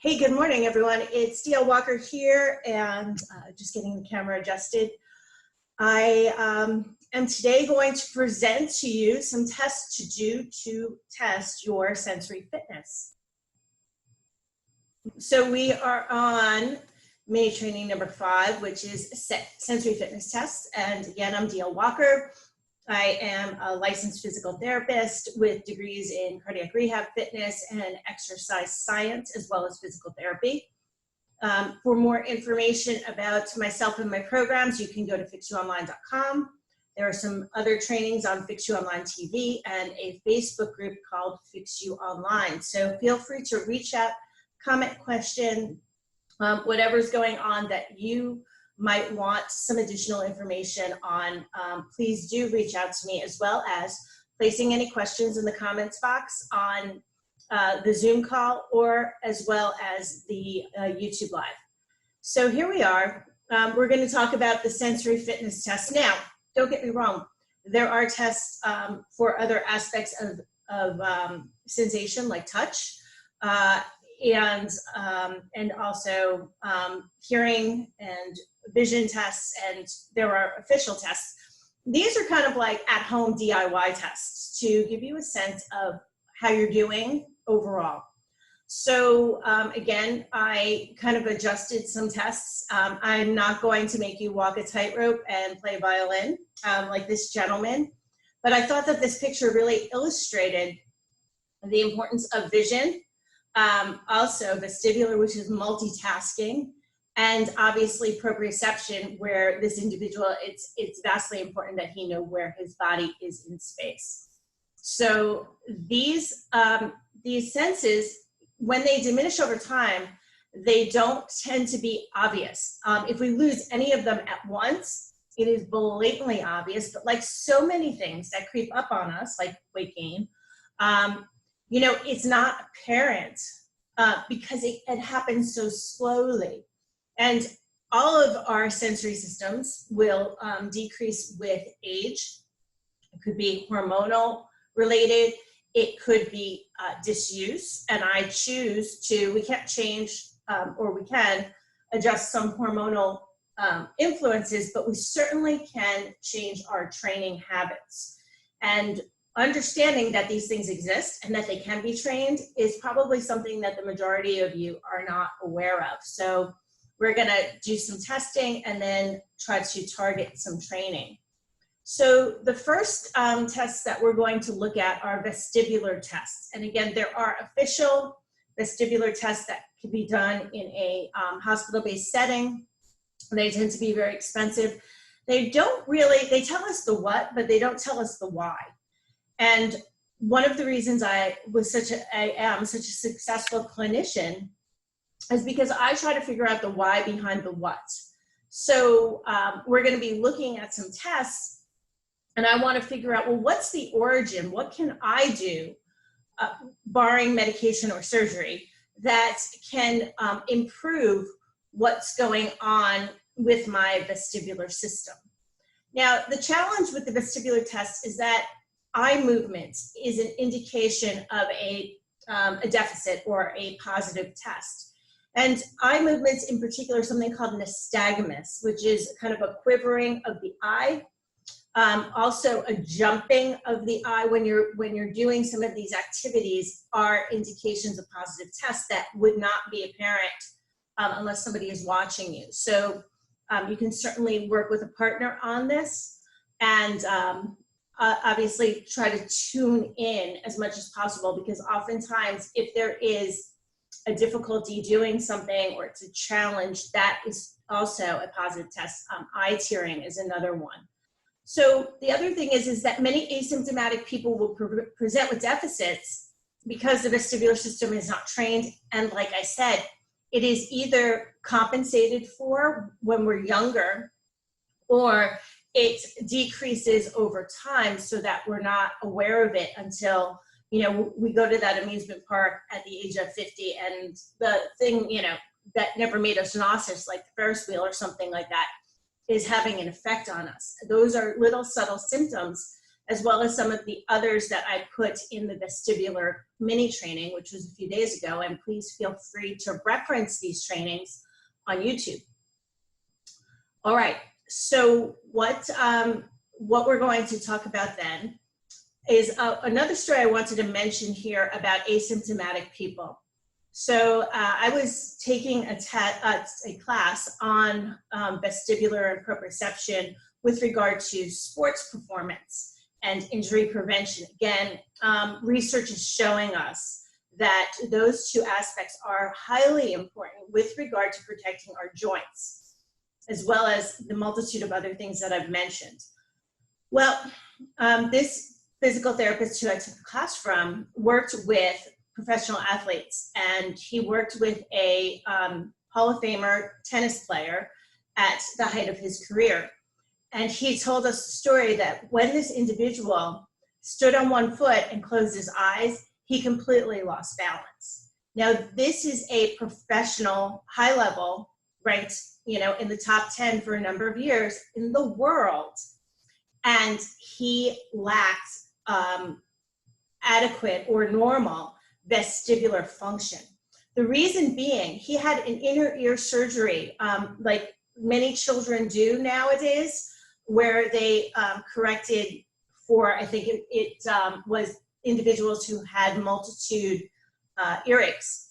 Hey, good morning, everyone. It's D.L. Walker here, and just getting the camera adjusted. I am today going to present to you some tests to do to test your sensory fitness. So we are on mini training number 5, which is sensory fitness tests. And again, I'm D.L. Walker. I am a licensed physical therapist with degrees in cardiac rehab, fitness, and exercise science, as well as physical therapy. For more information about myself and my programs, you can go to fixuonline.com. There are some other trainings on fixuonlinetv and a Facebook group called fixuonline. So feel free to reach out, comment, question, whatever's going on that you might want some additional information on. Please do reach out to me, as well as placing any questions in the comments box on the Zoom call, or as well as the YouTube Live. So here we are. We're going to talk about the sensory fitness test. Now, don't get me wrong. There are tests for other aspects of sensation, like touch, and also hearing and vision tests, and there are official tests. These are kind of like at-home DIY tests to give you a sense of how you're doing overall. So again, I kind of adjusted some tests. I'm not going to make you walk a tightrope and play violin like this gentleman, but I thought that this picture really illustrated the importance of vision, also vestibular, which is multitasking, and obviously proprioception, where this individual, it's vastly important that he know where his body is in space. So these senses, when they diminish over time, they don't tend to be obvious. If we lose any of them at once, it is blatantly obvious, but like so many things that creep up on us, like weight gain, you know, it's not apparent because it happens so slowly. And all of our sensory systems will decrease with age. It could be hormonal related. It could be disuse. And I choose to, we can't change, or we can adjust some hormonal influences, but we certainly can change our training habits. And understanding that these things exist and that they can be trained is probably something that the majority of you are not aware of. So we're going to do some testing and then try to target some training. So the first tests that we're going to look at are vestibular tests. And again, there are official vestibular tests that can be done in a hospital-based setting. They tend to be very expensive. They don't really, they tell us the what, but they don't tell us the why. And one of the reasons I am such a successful clinician is because I try to figure out the why behind the what. So we're going to be looking at some tests, and I want to figure out, well, what's the origin? What can I do, barring medication or surgery, that can improve what's going on with my vestibular system? Now, the challenge with the vestibular test is that eye movement is an indication of a deficit or a positive test. And eye movements in particular, something called nystagmus, which is kind of a quivering of the eye. Also a jumping of the eye when you're doing some of these activities are indications of positive tests that would not be apparent unless somebody is watching you. So you can certainly work with a partner on this, and obviously try to tune in as much as possible, because oftentimes if there is a difficulty doing something or it's a challenge, that is also a positive test. Eye tearing is another one. So the other thing is that many asymptomatic people will present with deficits because the vestibular system is not trained. And like I said, it is either compensated for when we're younger, or it decreases over time so that we're not aware of it until, you know, we go to that amusement park at the age of 50 and the thing, you know, that never made us nauseous, like the Ferris wheel or something like that, is having an effect on us. Those are little subtle symptoms as well as some of the others that I put in the vestibular mini training, which was a few days ago, and please feel free to reference these trainings on YouTube. All right, so what we're going to talk about then is another story I wanted to mention here about asymptomatic people. So I was taking a class on vestibular and proprioception with regard to sports performance and injury prevention. Again, research is showing us that those two aspects are highly important with regard to protecting our joints, as well as the multitude of other things that I've mentioned. Well, this physical therapist who I took a class from worked with professional athletes, and he worked with a Hall of Famer tennis player at the height of his career. And he told us the story that when this individual stood on one foot and closed his eyes, he completely lost balance. Now, this is a professional, high level, ranked, in the top 10 for a number of years in the world. And he lacked adequate or normal vestibular function. The reason being, he had an inner ear surgery, like many children do nowadays, where they corrected for, I think it was individuals who had multitude earaches,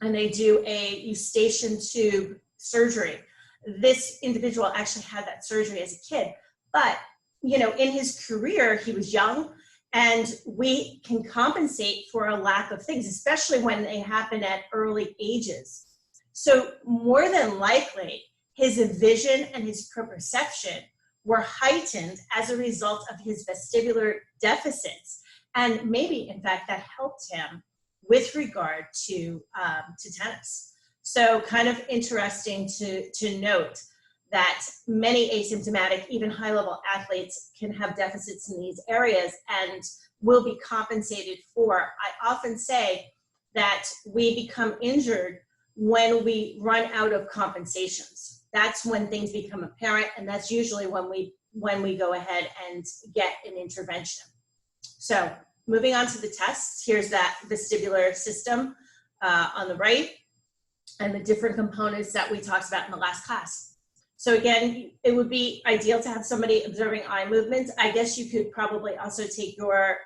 and they do a eustachian tube surgery. This individual actually had that surgery as a kid, but in his career, he was young, and we can compensate for a lack of things, especially when they happen at early ages. So more than likely, his vision and his proprioception were heightened as a result of his vestibular deficits. And maybe, in fact, that helped him with regard to tennis. So kind of interesting to note that many asymptomatic, even high-level athletes can have deficits in these areas and will be compensated for. I often say that we become injured when we run out of compensations. That's when things become apparent, and that's usually when we go ahead and get an intervention. So moving on to the tests, here's that vestibular system on the right, and the different components that we talked about in the last class. So again, it would be ideal to have somebody observing eye movements. I guess you could probably also take your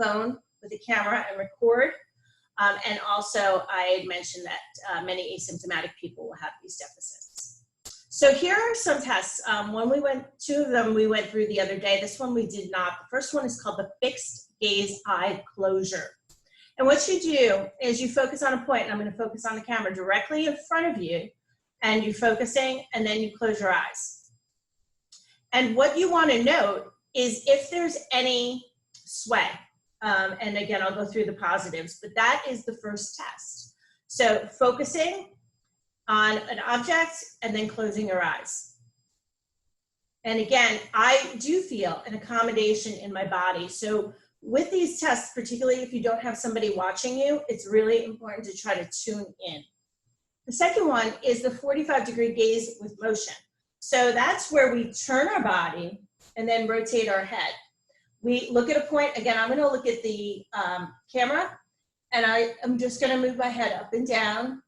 phone with a camera and record. And also, I had mentioned that many asymptomatic people will have these deficits. So here are some tests. Two of them we went through the other day. This one we did not. The first one is called the fixed gaze eye closure. And what you do is you focus on a point, and I'm going to focus on the camera directly in front of you, and you're focusing, and then you close your eyes. And what you want to note is if there's any sway, and again, I'll go through the positives, but that is the first test. So focusing on an object and then closing your eyes. And again, I do feel an accommodation in my body. So with these tests, particularly if you don't have somebody watching you, it's really important to try to tune in. The second one is the 45-degree gaze with motion. So that's where we turn our body and then rotate our head. We look at a point. Again, I'm going to look at the camera, and I'm just going to move my head up and down.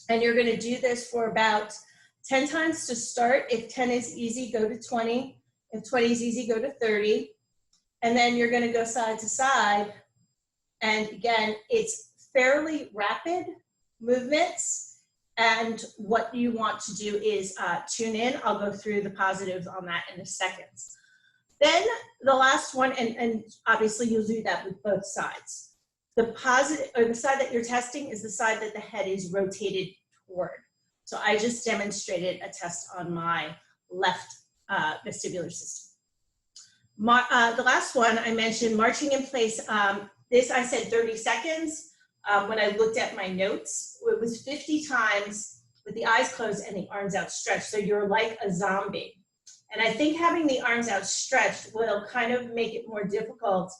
And you're going to do this for about 10 times to start. If 10 is easy, go to 20. If 20 is easy, go to 30. And then you're going to go side to side. And again, it's fairly rapid movements, and what you want to do is tune in. I'll go through the positives on that in a second. Then the last one, and obviously you'll do that with both sides. The positive, or the side that you're testing, is the side that the head is rotated toward. So I just demonstrated a test on my left vestibular system. The last one I mentioned, marching in place. This I said 30 seconds. When I looked at my notes, it was 50 times with the eyes closed and the arms outstretched. So you're like a zombie. And I think having the arms outstretched will kind of make it more difficult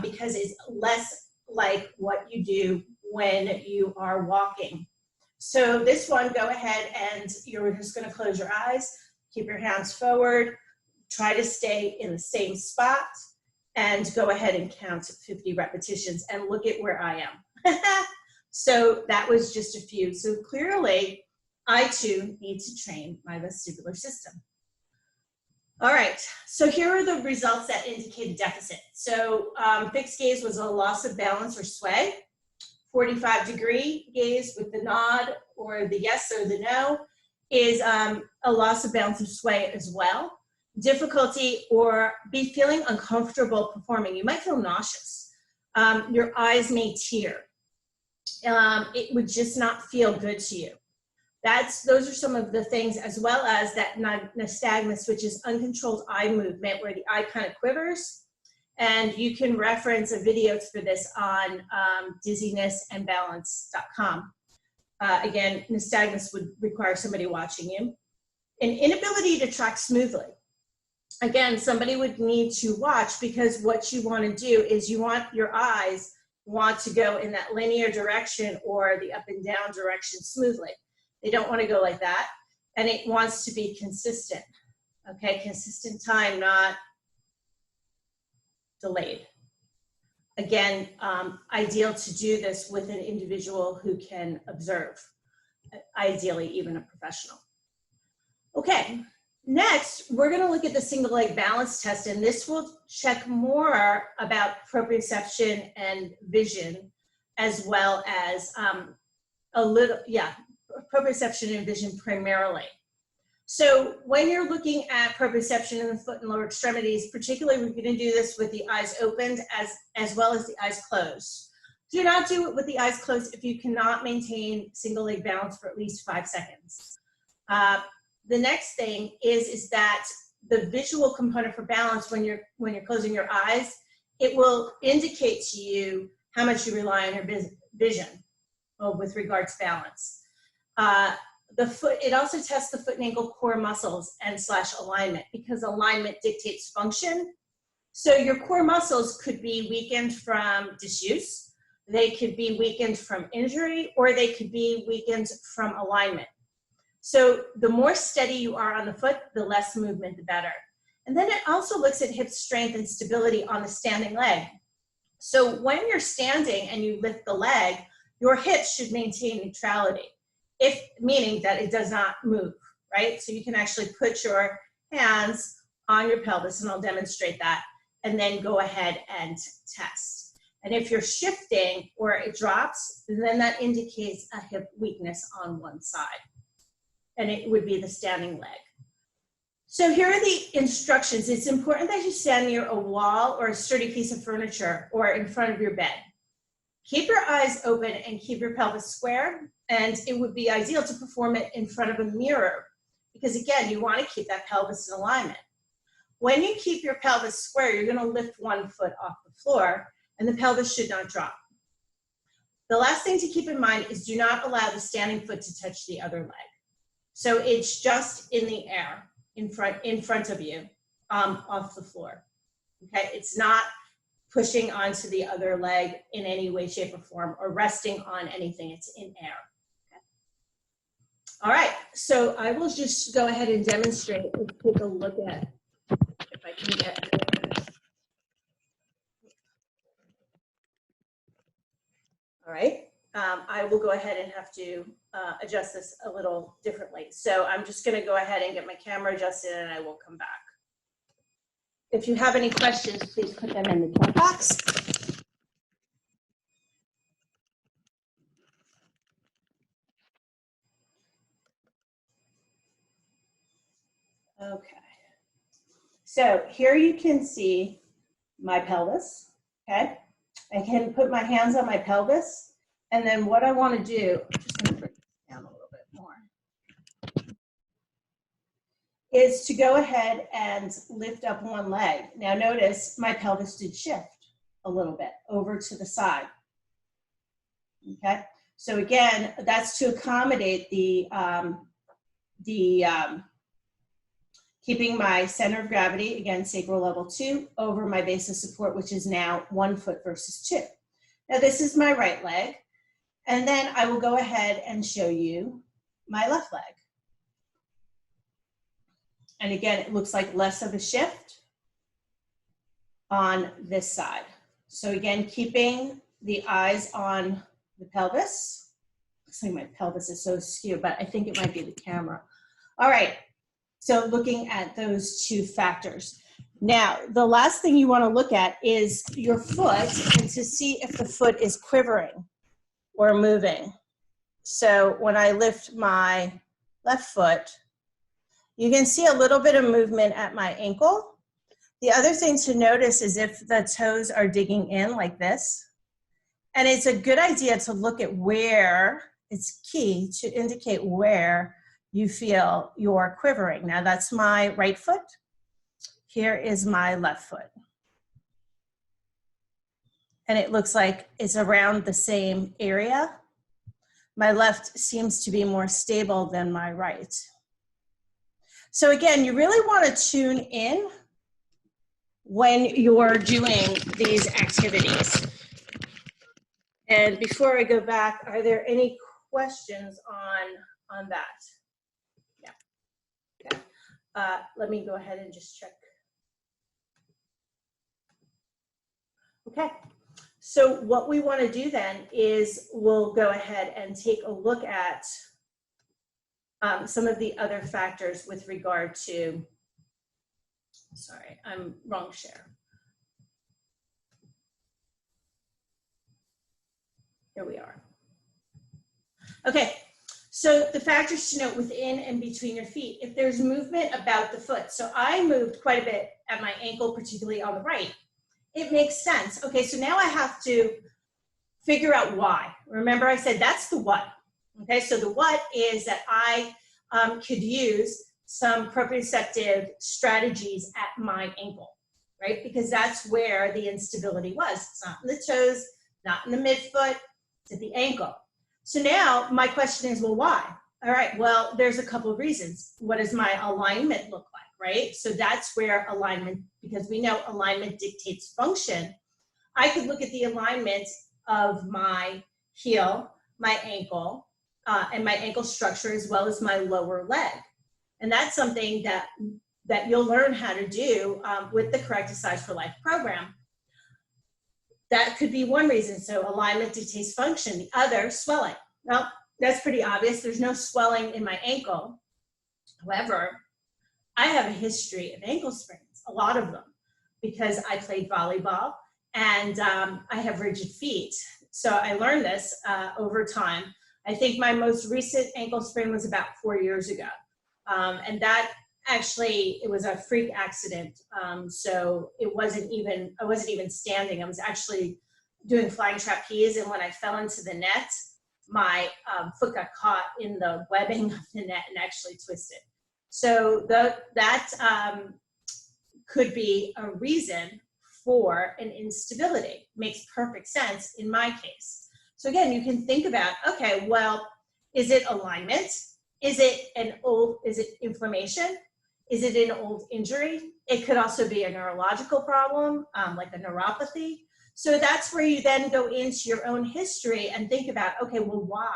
because it's less like what you do when you are walking. So this one, go ahead and you're just going to close your eyes, keep your hands forward, try to stay in the same spot and go ahead and count 50 repetitions and look at where I am. So that was just a few. So clearly, I too need to train my vestibular system. All right, so here are the results that indicate a deficit. So fixed gaze was a loss of balance or sway. 45-degree gaze with the nod or the yes or the no is a loss of balance or sway as well. Difficulty or be feeling uncomfortable performing. You might feel nauseous. Your eyes may tear. It would just not feel good to you. Those are some of the things, as well as that nystagmus, which is uncontrolled eye movement, where the eye kind of quivers. And you can reference a video for this on dizzinessandbalance.com. Again, nystagmus would require somebody watching you. An inability to track smoothly. Again, somebody would need to watch, because what you want to do is your eyes want to go in that linear direction or the up and down direction smoothly. They don't want to go like that. And it wants to be consistent. Okay, consistent time, not delayed. Again, ideal to do this with an individual who can observe, ideally even a professional. Okay, next we're going to look at the single leg balance test, and this will check more about proprioception and vision, as well as proprioception and vision primarily. So when you're looking at proprioception in the foot and lower extremities, particularly we're going to do this with the eyes opened as well as the eyes closed. Do not do it with the eyes closed if you cannot maintain single leg balance for at least 5 seconds. The next thing is that the visual component for balance, when you're closing your eyes, it will indicate to you how much you rely on your vision with regard to balance. The foot, it also tests the foot and ankle core muscles and / alignment, because alignment dictates function. So your core muscles could be weakened from disuse, they could be weakened from injury, or they could be weakened from alignment. So the more steady you are on the foot, the less movement, the better. And then it also looks at hip strength and stability on the standing leg. So when you're standing and you lift the leg, your hips should maintain neutrality, meaning that it does not move, right? So you can actually put your hands on your pelvis, and I'll demonstrate that, and then go ahead and test. And if you're shifting or it drops, then that indicates a hip weakness on one side, and it would be the standing leg. So here are the instructions. It's important that you stand near a wall or a sturdy piece of furniture or in front of your bed. Keep your eyes open and keep your pelvis square, and it would be ideal to perform it in front of a mirror, because again, you want to keep that pelvis in alignment. When you keep your pelvis square, you're going to lift one foot off the floor, and the pelvis should not drop. The last thing to keep in mind is do not allow the standing foot to touch the other leg. So it's just in the air, in front of you, off the floor. Okay, it's not pushing onto the other leg in any way, shape, or form, or resting on anything. It's in air. Okay. All right, so I will just go ahead and demonstrate. Let's take a look at if I can get. All right, I will go ahead and have to adjust this a little differently. So I'm just going to go ahead and get my camera adjusted, and I will come back. If you have any questions, please put them in the chat box. Okay. So here you can see my pelvis, okay? I can put my hands on my pelvis, and then what I want to do, I'm just going to bring this down a little bit more, is to go ahead and lift up one leg. Now notice my pelvis did shift a little bit over to the side. Okay, so again, that's to accommodate the keeping my center of gravity, again, sacral level 2, over my base of support, which is now 1 foot versus 2. Now this is my right leg, and then I will go ahead and show you my left leg. And again, it looks like less of a shift on this side. So again, keeping the eyes on the pelvis. Looks like my pelvis is so skewed, but I think it might be the camera. All right, so looking at those two factors. Now, the last thing you want to look at is your foot and to see if the foot is quivering or moving. So when I lift my left foot, you can see a little bit of movement at my ankle. The other thing to notice is if the toes are digging in like this. And it's a good idea to look at where, it's key to indicate where you feel you're quivering. Now that's my right foot. Here is my left foot. And it looks like it's around the same area. My left seems to be more stable than my right. So again, you really want to tune in when you're doing these activities. And before I go back, are there any questions on that? Yeah. Okay. Let me go ahead and just check. Okay. So what we want to do then is we'll go ahead and take a look at some of the other factors with regard to, sorry, I'm wrong share. Here we are. Okay, so the factors to note within and between your feet. If there's movement about the foot, so I moved quite a bit at my ankle, particularly on the right. It makes sense. Okay, so now I have to figure out why. Remember I said that's the what. Okay, so the what is that I could use some proprioceptive strategies at my ankle, right? Because that's where the instability was. It's not in the toes, not in the midfoot, it's at the ankle. So now my question is, well, why? All right, well, there's a couple of reasons. What does my alignment look like, right? So that's where alignment, because we know alignment dictates function. I could look at the alignment of my heel, my ankle, and my ankle structure, as well as my lower leg. And that's something that you'll learn how to do with the Correcticise for Life program. That could be one reason. So alignment dictates function. The other, swelling. Well, that's pretty obvious. There's no swelling in my ankle. However, I have a history of ankle sprains, a lot of them, because I played volleyball and I have rigid feet. So I learned this over time. I think my most recent ankle sprain was about 4 years ago. And that actually, it was a freak accident. So I wasn't even standing. I was actually doing flying trapeze. And when I fell into the net, my foot got caught in the webbing of the net and actually twisted. So that could be a reason for an instability. Makes perfect sense in my case. So again, you can think about, okay, well, is it alignment? Is it inflammation? Is it an old injury? It could also be a neurological problem, like a neuropathy. So that's where you then go into your own history and think about, okay, well, why?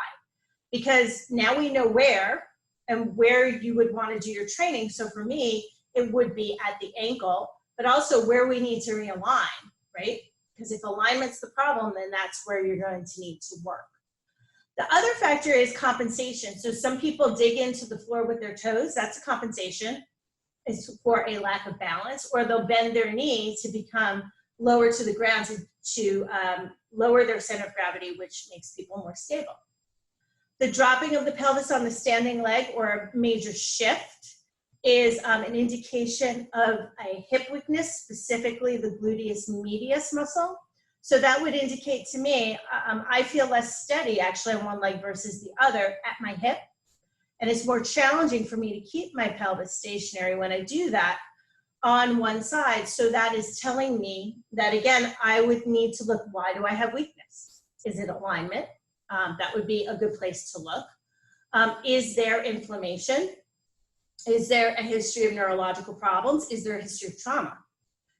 Because now we know where and where you would want to do your training. So for me, it would be at the ankle, but also where we need to realign, right? Because if alignment's the problem, then that's where you're going to need to work. The other factor is compensation. So some people dig into the floor with their toes. That's a compensation. It's for a lack of balance, or they'll bend their knee to become lower to the ground to lower their center of gravity, which makes people more stable. The dropping of the pelvis on the standing leg, or a major shift, is an indication of a hip weakness, specifically the gluteus medius muscle. So that would indicate to me, I feel less steady actually on one leg versus the other at my hip. And it's more challenging for me to keep my pelvis stationary when I do that on one side. So that is telling me that, again, I would need to look, why do I have weakness? Is it alignment? That would be a good place to look. Is there inflammation? Is there a history of neurological problems? Is there a history of trauma?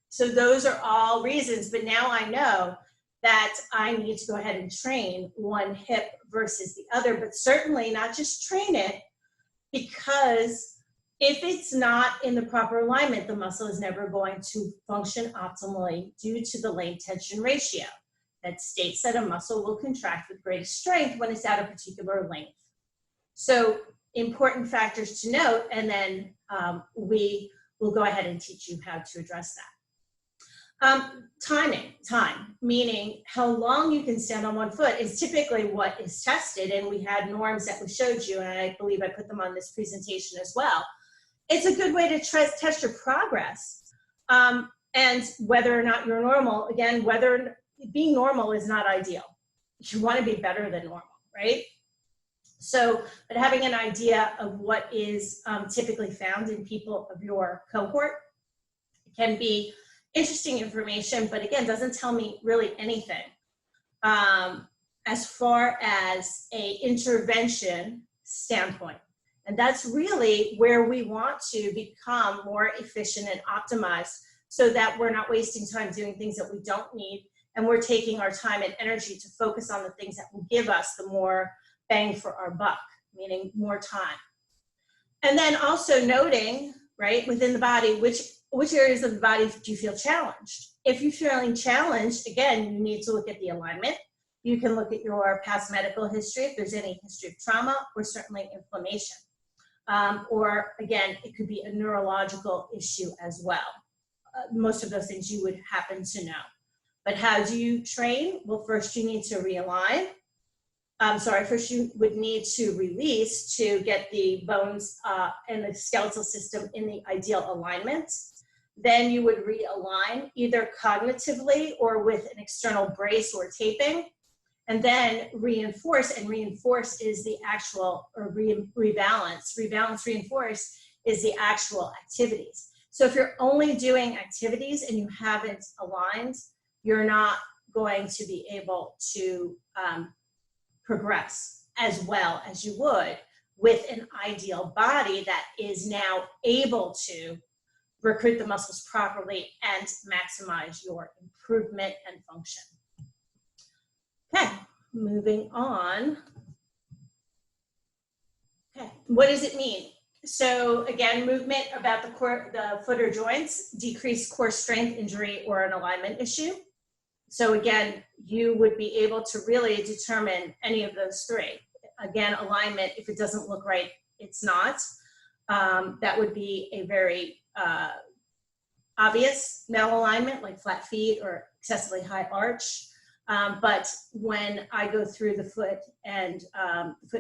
So those are all reasons, but now I know that I need to go ahead and train one hip versus the other, but certainly not just train it because If it's not in the proper alignment, the muscle is never going to function optimally due to the length tension ratio that states that a muscle will contract with greatest strength when it's at a particular length. So important factors to note, and then we will go ahead and teach you how to address that. Time, meaning how long you can stand on one foot, is typically what is tested, and we had norms that we showed you, and I believe I put them on this presentation as well. It's a good way to test your progress, and whether or not you're normal. Again, being normal is not ideal. You want to be better than normal, right? So, but having an idea of what is typically found in people of your cohort can be interesting information, but again, doesn't tell me really anything as far as a intervention standpoint. And that's really where we want to become more efficient and optimized, so that we're not wasting time doing things that we don't need, and we're taking our time and energy to focus on the things that will give us the more bang for our buck, meaning more time. And then also noting, right, within the body, which areas of the body do you feel challenged? If you're feeling challenged, again, you need to look at the alignment. You can look at your past medical history, if there's any history of trauma, or certainly inflammation. Or again, it could be a neurological issue as well. Most of those things you would happen to know. But how do you train? Well, first you need to realign. First you would need to release to get the bones and the skeletal system in the ideal alignment. Then you would realign either cognitively or with an external brace or taping. And then reinforce, and reinforce is the actual, or rebalance. Rebalance, reinforce is the actual activities. So if you're only doing activities and you haven't aligned, you're not going to be able to progress as well as you would with an ideal body that is now able to recruit the muscles properly and maximize your improvement and function. Okay, moving on. Okay, what does it mean? So again, movement about the foot or joints, decreased core strength, injury, or an alignment issue. So again, you would be able to really determine any of those three. Again, alignment, if it doesn't look right, it's not. That would be a very obvious malalignment, like flat feet or excessively high arch. But when I go through the foot and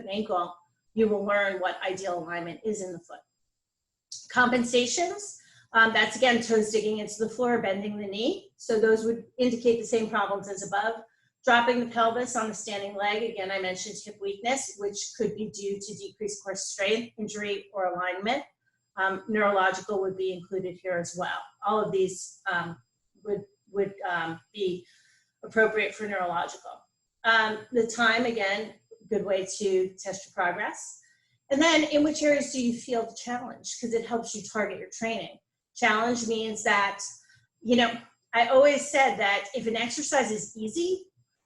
ankle, you will learn what ideal alignment is in the foot. Compensations, that's again toes digging into the floor, bending the knee. So those would indicate the same problems as above. Dropping the pelvis on the standing leg, again, I mentioned hip weakness, which could be due to decreased core strength, injury, or alignment. Neurological would be included here as well. All of these would be appropriate for neurological. The time, again, good way to test your progress. And then in which areas do you feel challenged? Because it helps you target your training. Challenge means that, I always said that if an exercise is easy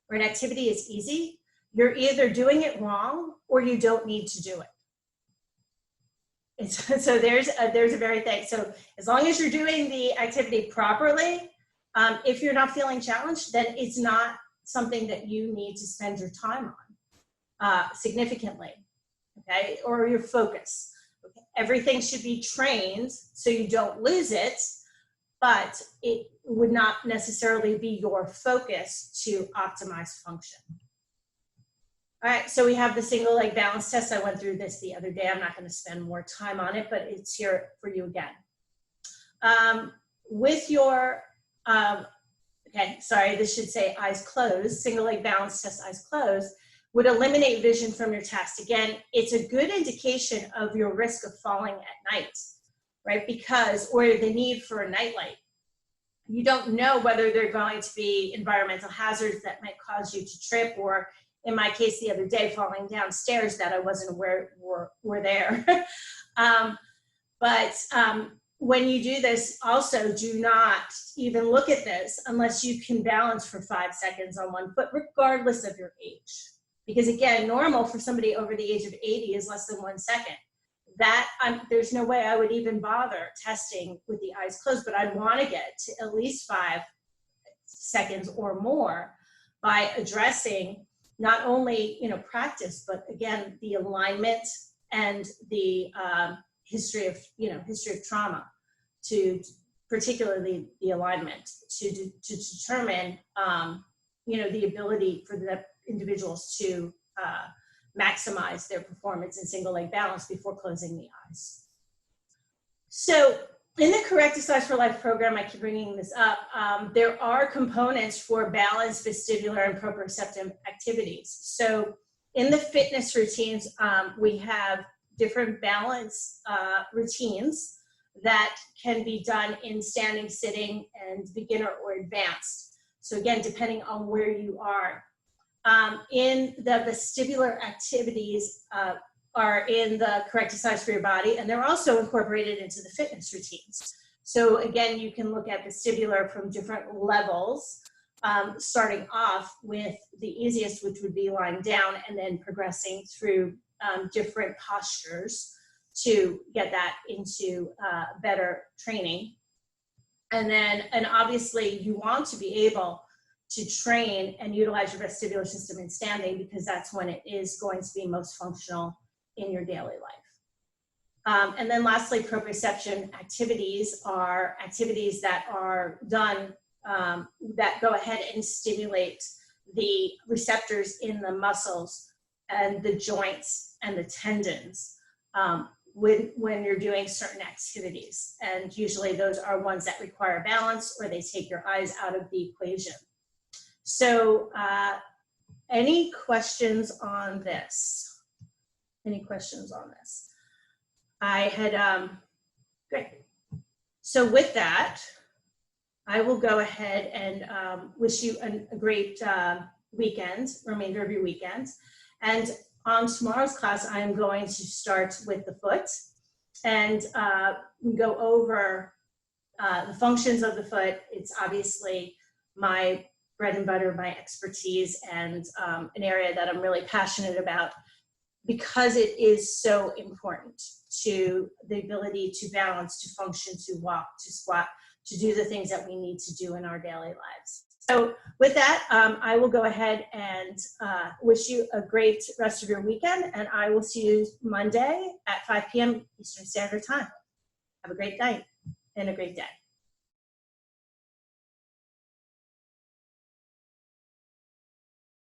or an activity is easy, you're either doing it wrong or you don't need to do it. So there's a very thing. So as long as you're doing the activity properly, if you're not feeling challenged, then it's not something that you need to spend your time on significantly, okay? Or your focus. Okay? Everything should be trained so you don't lose it, but it would not necessarily be your focus to optimize function. All right, so we have the single leg balance test. I went through this the other day. I'm not going to spend more time on it, but it's here for you again. With your, this should say eyes closed, single leg balance test, eyes closed, would eliminate vision from your test. Again, it's a good indication of your risk of falling at night, right? Or the need for a nightlight. You don't know whether there are going to be environmental hazards that might cause you to trip, or in my case the other day, falling downstairs that I wasn't aware were there. When you do this, also do not even look at this unless you can balance for 5 seconds on one foot, regardless of your age. Because again, normal for somebody over the age of 80 is less than 1 second. there's no way I would even bother testing with the eyes closed, but I'd want to get to at least 5 seconds or more by addressing not only, practice, but again, the alignment and the history of trauma, to particularly the alignment, to determine, the ability for the individuals to maximize their performance in single leg balance before closing the eyes. So in the Correcticise for Life program, I keep bringing this up, there are components for balanced vestibular and proprioceptive activities. So in the fitness routines, we have different balance routines that can be done in standing, sitting, and beginner or advanced. So again, depending on where you are. In the vestibular activities are in the Correcticise for your body, and they're also incorporated into the fitness routines. So again, you can look at vestibular from different levels, starting off with the easiest, which would be lying down, and then progressing through different postures to get that into better training. And obviously you want to be able to train and utilize your vestibular system in standing, because that's when it is going to be most functional in your daily life. And then lastly, proprioception activities are activities that are done that go ahead and stimulate the receptors in the muscles and the joints and the tendons when you're doing certain activities. And usually those are ones that require balance, or they take your eyes out of the equation. So any questions on this? Any questions on this? I had, great. So with that, I will go ahead and wish you a great weekend, remainder of your weekend. And on tomorrow's class, I am going to start with the foot and go over the functions of the foot. It's obviously my bread and butter, my expertise, and an area that I'm really passionate about, because it is so important to the ability to balance, to function, to walk, to squat, to do the things that we need to do in our daily lives. So with that, I will go ahead and wish you a great rest of your weekend, and I will see you Monday at 5 p.m. Eastern Standard Time. Have a great night and a great day.